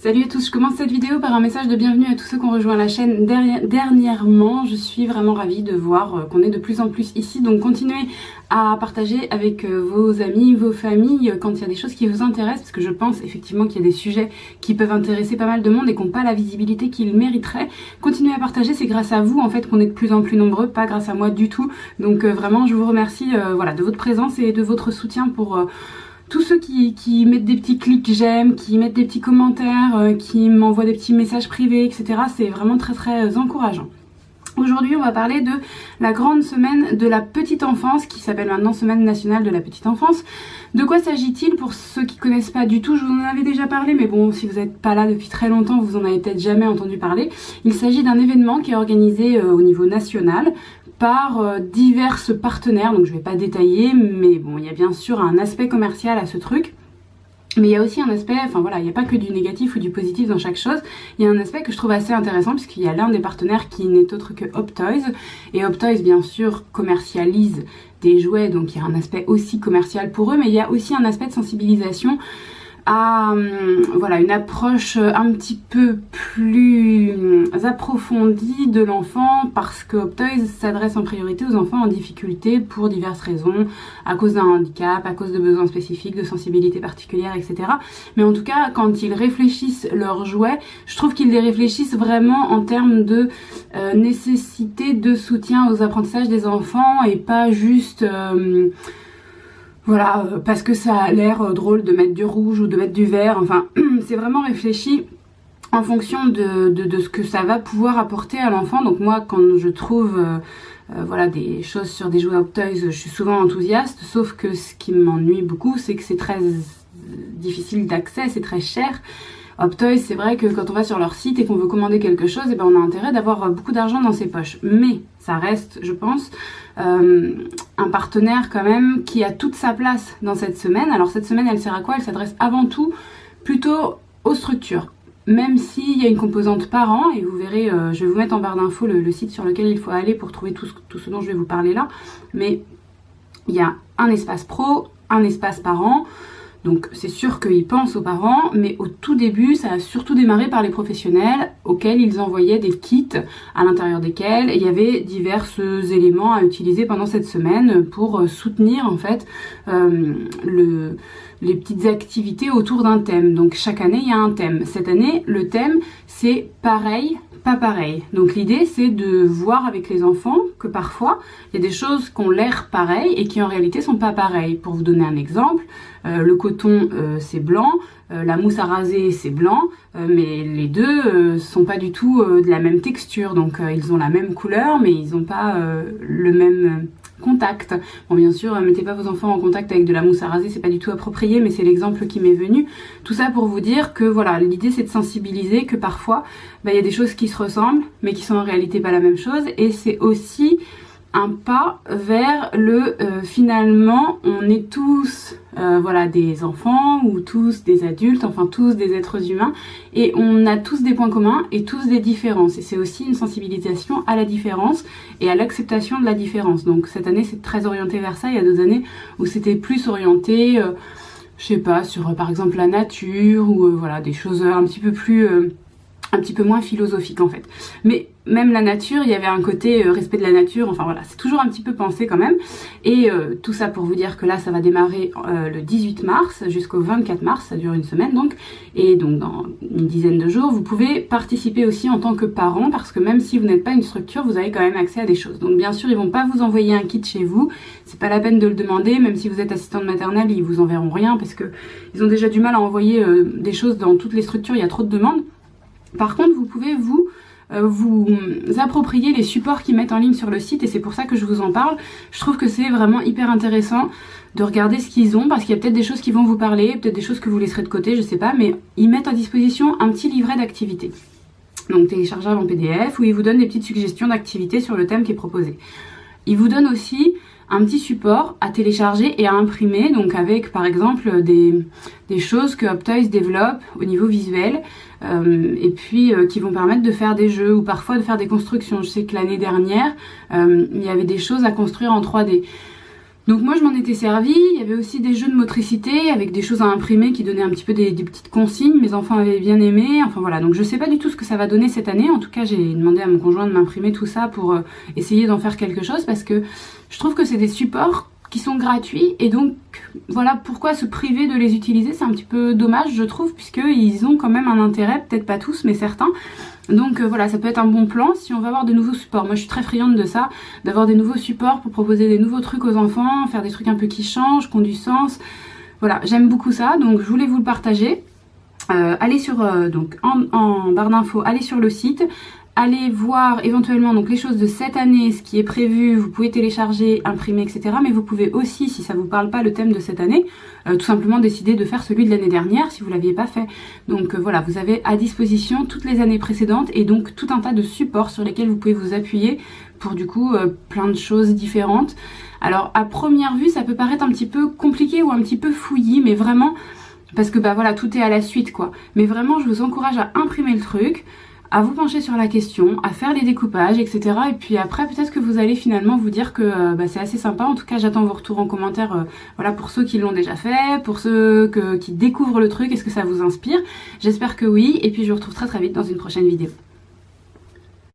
Salut à tous, je commence cette vidéo par un message de bienvenue à tous ceux qui ont rejoint la chaîne dernièrement. Je suis vraiment ravie de voir qu'on est de plus en plus ici, donc continuez à partager avec vos amis, vos familles quand il y a des choses qui vous intéressent, parce que je pense effectivement qu'il y a des sujets qui peuvent intéresser pas mal de monde et qui n'ont pas la visibilité qu'ils mériteraient. Continuez à partager, c'est grâce à vous en fait qu'on est de plus en plus nombreux, pas grâce à moi du tout. Donc vraiment je vous remercie voilà, de votre présence et de votre soutien pour... tous ceux qui mettent des petits clics j'aime, qui mettent des petits commentaires, qui m'envoient des petits messages privés, etc. C'est vraiment très encourageant. Aujourd'hui, on va parler de la grande semaine de la petite enfance, qui s'appelle maintenant Semaine nationale de la petite enfance. De quoi s'agit-il pour ceux qui connaissent pas du tout? Je vous en avais déjà parlé, mais bon, si vous n'êtes pas là depuis très longtemps, vous en avez peut-être jamais entendu parler. Il s'agit d'un événement qui est organisé au niveau national par divers partenaires, donc je vais pas détailler, mais bon, il y a bien sûr un aspect commercial à ce truc. Mais il y a aussi un aspect, enfin voilà, il n'y a pas que du négatif ou du positif dans chaque chose. Il y a un aspect que je trouve assez intéressant puisqu'il y a l'un des partenaires qui n'est autre que Hop Toys. Et Hop Toys, bien sûr, commercialise des jouets, donc il y a un aspect aussi commercial pour eux, mais il y a aussi un aspect de sensibilisation à voilà, une approche un petit peu plus approfondie de l'enfant, parce que Hop Toys s'adresse en priorité aux enfants en difficulté pour diverses raisons, à cause d'un handicap, à cause de besoins spécifiques, de sensibilités particulières, etc. Mais en tout cas, quand ils réfléchissent leurs jouets, je trouve qu'ils les réfléchissent vraiment en termes de nécessité de soutien aux apprentissages des enfants et pas juste... voilà, parce que ça a l'air drôle de mettre du rouge ou de mettre du vert, enfin, c'est vraiment réfléchi en fonction de ce que ça va pouvoir apporter à l'enfant. Donc moi, quand je trouve voilà, des choses sur des jouets Hop Toys, je suis souvent enthousiaste, sauf que ce qui m'ennuie beaucoup, c'est que c'est très difficile d'accès, c'est très cher. Hop Toys, c'est vrai que quand on va sur leur site et qu'on veut commander quelque chose, et ben on a intérêt d'avoir beaucoup d'argent dans ses poches. Mais ça reste, je pense, un partenaire quand même qui a toute sa place dans cette semaine. Alors cette semaine, elle sert à quoi? Elle s'adresse avant tout plutôt aux structures. Même s'il y a une composante parents, et vous verrez, je vais vous mettre en barre d'infos le site sur lequel il faut aller pour trouver tout ce dont je vais vous parler là. Mais il y a un espace pro, un espace parents. Donc c'est sûr qu'ils pensent aux parents, mais au tout début, ça a surtout démarré par les professionnels auxquels ils envoyaient des kits à l'intérieur desquels il y avait divers éléments à utiliser pendant cette semaine pour soutenir en fait les petites activités autour d'un thème. Donc chaque année, il y a un thème. Cette année, le thème, c'est pareil, pas pareil. Donc l'idée, c'est de voir avec les enfants que parfois, il y a des choses qui ont l'air pareilles et qui en réalité sont pas pareilles. Pour vous donner un exemple, le coton, c'est blanc, la mousse à raser, c'est blanc, mais les deux sont pas du tout de la même texture. Donc ils ont la même couleur, mais ils n'ont pas le même... contact. Bon, bien sûr, mettez pas vos enfants en contact avec de la mousse à raser, c'est pas du tout approprié, mais c'est l'exemple qui m'est venu. Tout ça pour vous dire que voilà, l'idée c'est de sensibiliser que parfois, il y a des choses qui se ressemblent, mais qui sont en réalité pas la même chose, et c'est aussi un pas vers le finalement, on est tous voilà, des enfants ou tous des adultes, enfin tous des êtres humains, et on a tous des points communs et tous des différences, et c'est aussi une sensibilisation à la différence et à l'acceptation de la différence. Donc cette année c'est très orienté vers ça. Il y a 2 années où c'était plus orienté je sais pas, sur par exemple la nature ou voilà, des choses un petit peu moins philosophiques en fait. Mais même la nature, il y avait un côté respect de la nature, enfin voilà, c'est toujours un petit peu pensé quand même. Et tout ça pour vous dire que là, ça va démarrer le 18 mars jusqu'au 24 mars, ça dure une semaine donc. Et donc dans une dizaine de jours, vous pouvez participer aussi en tant que parent, parce que même si vous n'êtes pas une structure, vous avez quand même accès à des choses. Donc bien sûr, ils vont pas vous envoyer un kit chez vous, c'est pas la peine de le demander, même si vous êtes assistante maternelle, ils vous enverront rien, parce que ils ont déjà du mal à envoyer des choses dans toutes les structures, il y a trop de demandes. Par contre, vous pouvez vous approprier les supports qu'ils mettent en ligne sur le site, et c'est pour ça que je vous en parle. Je trouve que c'est vraiment hyper intéressant de regarder ce qu'ils ont, parce qu'il y a peut-être des choses qui vont vous parler, peut-être des choses que vous laisserez de côté, je sais pas, mais ils mettent à disposition un petit livret d'activités. Donc téléchargeable en PDF, où ils vous donnent des petites suggestions d'activités sur le thème qui est proposé. Ils vous donnent aussi un petit support à télécharger et à imprimer, donc avec par exemple des choses que Hop Toys développe au niveau visuel, et puis qui vont permettre de faire des jeux ou parfois de faire des constructions. Je sais que l'année dernière, il y avait des choses à construire en 3D. Donc moi je m'en étais servi, il y avait aussi des jeux de motricité avec des choses à imprimer qui donnaient un petit peu des petites consignes, mes enfants avaient bien aimé, enfin voilà, donc je sais pas du tout ce que ça va donner cette année, en tout cas j'ai demandé à mon conjoint de m'imprimer tout ça pour essayer d'en faire quelque chose parce que je trouve que c'est des supports qui sont gratuits et donc voilà pourquoi se priver de les utiliser, c'est un petit peu dommage je trouve puisqu'ils ont quand même un intérêt, peut-être pas tous mais certains. Donc voilà, ça peut être un bon plan si on va avoir de nouveaux supports. Moi je suis très friande de ça, d'avoir des nouveaux supports pour proposer des nouveaux trucs aux enfants, faire des trucs un peu qui changent, qui ont du sens. Voilà, j'aime beaucoup ça, donc je voulais vous le partager. Allez sur, donc en barre d'infos, allez sur le site. Allez voir éventuellement donc les choses de cette année, ce qui est prévu, vous pouvez télécharger, imprimer, etc. Mais vous pouvez aussi, si ça vous parle pas le thème de cette année, tout simplement décider de faire celui de l'année dernière si vous l'aviez pas fait. Donc voilà, vous avez à disposition toutes les années précédentes et donc tout un tas de supports sur lesquels vous pouvez vous appuyer pour du coup plein de choses différentes. Alors à première vue, ça peut paraître un petit peu compliqué ou un petit peu fouillis, mais vraiment, parce que bah voilà, tout est à la suite quoi. Mais vraiment, je vous encourage à imprimer le truc, à vous pencher sur la question, à faire les découpages, etc. Et puis après, peut-être que vous allez finalement vous dire que c'est assez sympa. En tout cas, j'attends vos retours en commentaire, voilà, pour ceux qui l'ont déjà fait, pour ceux qui découvrent le truc, est-ce que ça vous inspire? J'espère que oui. Et puis je vous retrouve très très vite dans une prochaine vidéo.